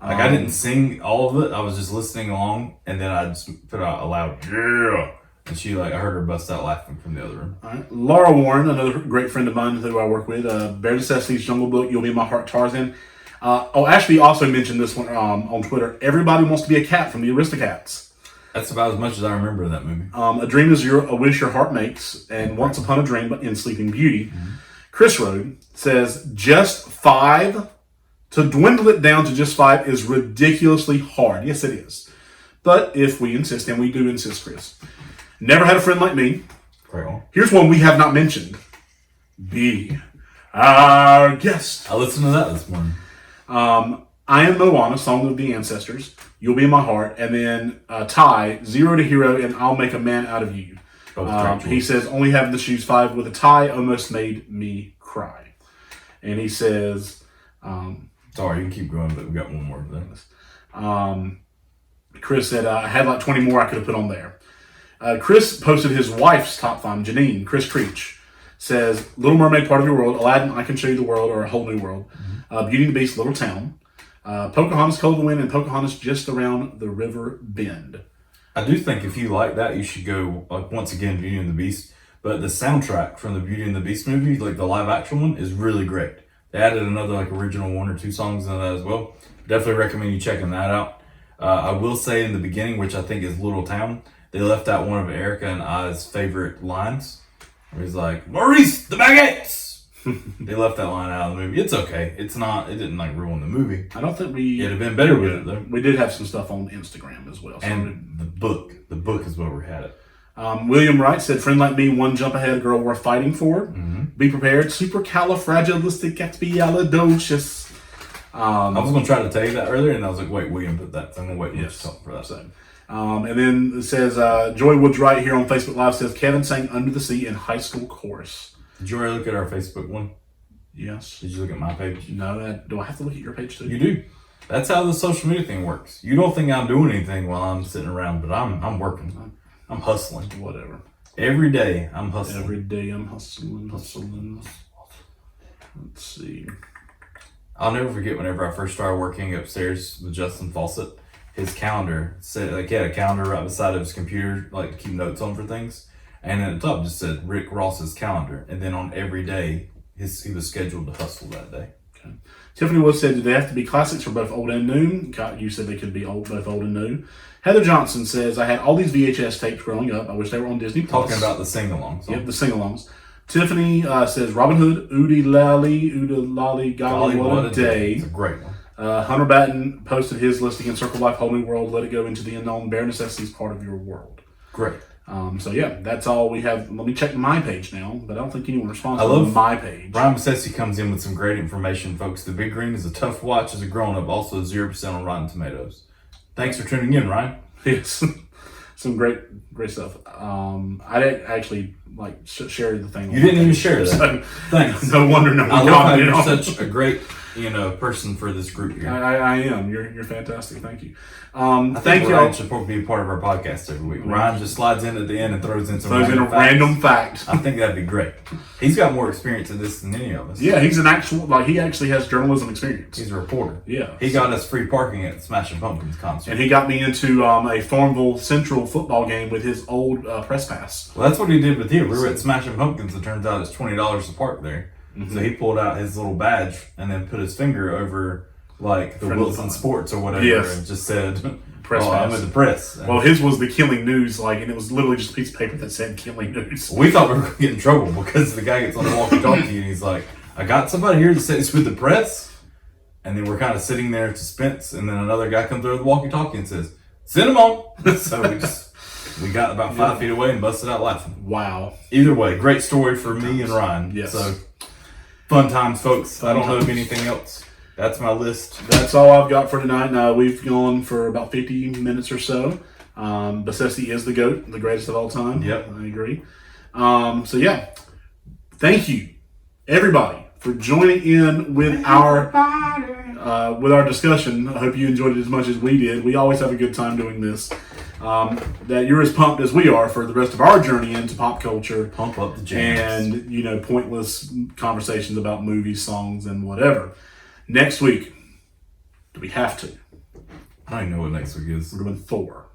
Like I didn't sing all of it. I was just listening along and then I just put out a loud, yeah. And she I heard her bust out laughing from the other room. All right. Laura Warren, another great friend of mine who I work with, Bare Necessities, Jungle Book, You'll Be in My Heart, Tarzan. Ashby also mentioned this one on Twitter. Everybody Wants to Be a Cat from the Aristocats. That's about as much as I remember of that movie. A Dream is a Wish Your Heart Makes, and Once Upon a Dream in Sleeping Beauty. Chris Road says, just 5. To dwindle it down to just 5 is ridiculously hard. Yes, it is. But if we insist, and we do insist, Chris. Never Had a Friend Like Me. Great one. Here's one we have not mentioned. Be Our Guest. I listened to that this morning. I Am Moana, Song of the Ancestors. You'll Be in My Heart. And then Ty, Zero to Hero, and I'll Make a Man Out of You. He says, only having to choose 5 with a tie almost made me cry. And he says... Sorry, you can keep going, but we got one more there. Chris said, I had like 20 more I could have put on there. Chris posted his wife's top 5, Janine, Chris Creech, says, Little Mermaid, Part of Your World, Aladdin, I Can Show You the World, or A Whole New World, Beauty and the Beast, Little Town, Pocahontas, Cold the Wind, and Pocahontas, Just Around the River Bend. I do think if you like that, you should go, once again, Beauty and the Beast, but the soundtrack from the Beauty and the Beast movie, like the live action one, is really great. They added another original 1 or 2 songs in that as well. Definitely recommend you checking that out. I will say in the beginning, which I think is Little Town, they left out one of Erica and I's favorite lines. Where he's like, Maurice, the baguettes! They left that line out of the movie. It's okay. It didn't ruin the movie. I don't think we... It'd have been better with it though. We did have some stuff on Instagram as well. So and the book. The book is where we had it. William Wright said, Friend Like Me, One Jump Ahead, Girl Worth Fighting For. Be Prepared, Supercalifragilisticexpialidocious. I was going to try to tell you that earlier, and I was like, wait, William put that. So I'm going to wait to talk for that. So, and then it says, Joy Woods Wright here on Facebook Live says, Kevin sang Under the Sea in high school chorus. Did you already look at our Facebook one? Yes. Did you look at my page? No, do I have to look at your page too? You do. That's how the social media thing works. You don't think I'm doing anything while I'm sitting around, but I'm working. I'm hustling. Whatever. Every day I'm hustling. Every day I'm hustling. Let's see. I'll never forget whenever I first started working upstairs with Justin Fawcett, his calendar said, he had a calendar right beside of his computer, to keep notes on for things. And at the top just said Rick Ross's calendar. And then on every day, he was scheduled to hustle that day. Okay. Tiffany Wood said, do they have to be classics for both old and new? You said they could be both old and new. Heather Johnson says, I had all these VHS tapes growing up. I wish they were on Disney+. Talking about the sing-alongs. Yep, the sing-alongs. Tiffany says, Robin Hood, Oodie Lally, Golly, what a day. It's a great one. Hunter Batten posted his listing in Circle Life, Whole New World, Let It Go Into the Unknown, Bare Necessities, Part of Your World. Great. So yeah, that's all we have. Let me check my page now, but I don't think anyone responds I love to my page. Ryan Massessi comes in with some great information, folks. The Big Green is a tough watch as a grown-up, also 0% on Rotten Tomatoes. Thanks for tuning in, Ryan. Yes. Some great stuff. I actually shared the thing. You didn't even share that. So, Thanks. No wonder no one I love how commented you're on it. such a great, person for this group here. I am. You're fantastic. Thank you. I Thank think you. Ryan should probably be a part of our podcast every week. Ryan just slides in at the end and throws in some random fact. I think that'd be great. He's got more experience in this than any of us. Yeah, he's an actual he actually has journalism experience. He's a reporter. Yeah. He got us free parking at the Smashing Pumpkins concert. And he got me into a Farmville Central football game with his old press pass. Well, that's what he did with you. We were at Smashing Pumpkins. It turns out it's $20 to park there. Mm-hmm. So he pulled out his little badge and then put his finger over the Wilson Sports or whatever and just said, press pass. I'm at the press. Well, his was the Killing News, and it was literally just a piece of paper that said Killing News. We thought we were going to get in trouble because the guy gets on the walkie-talkie and he's like, I got somebody here that said it's with the press. And then we're kind of sitting there in suspense. And then another guy comes through the walkie-talkie and says, send him on. So we got about 5 feet away and busted out laughing. Wow. Either way, great story for me and Ryan. Yes. So fun times, folks. I don't know of anything else. That's my list. That's all I've got for tonight. We've gone for about 50 minutes or so. Bassessi is the GOAT, the greatest of all time. Yep. I agree. So yeah, thank you, everybody, for joining in with our discussion. I hope you enjoyed it as much as we did. We always have a good time doing this. That you're as pumped as we are for the rest of our journey into pop culture. Pump up the jams. And, pointless conversations about movies, songs, and whatever. Next week, do we have to? I don't even know what next week is. We're doing Thor.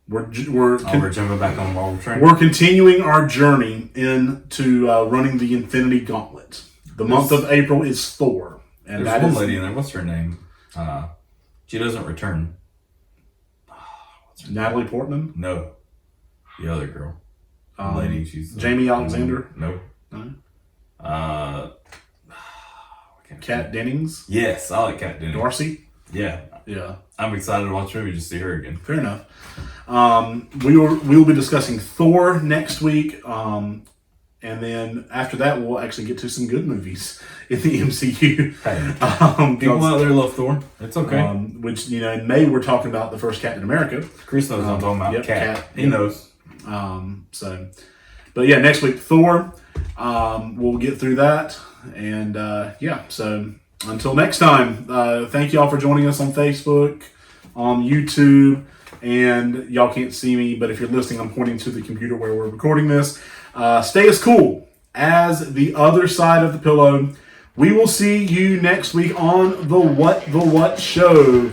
We're jumping back on Marvel train. We're continuing our journey into running the Infinity Gauntlet. The month of April is Thor. And there's one lady in there. What's her name? She doesn't return. Natalie Portman? No. The other girl. The lady. She's Jamie Alexander? No. Kat Dennings? Yes, I like Kat Dennings. Darcy? Yeah. Yeah. I'm excited to watch the movie just to see her again. Fair enough. We will be discussing Thor next week. And then after that, we'll actually get to some good movies in the MCU. Hey, people out there love Thor. It's okay. Which, in May, we're talking about the first Captain America. Chris knows I'm talking about. Yep, Cat. He knows. But yeah, next week, Thor. We'll get through that. And so until next time, thank y'all for joining us on Facebook, on YouTube. And y'all can't see me, but if you're listening, I'm pointing to the computer where we're recording this. Stay as cool as the other side of the pillow. We will see you next week on the What Show.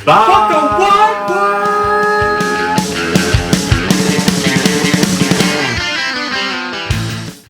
Bye.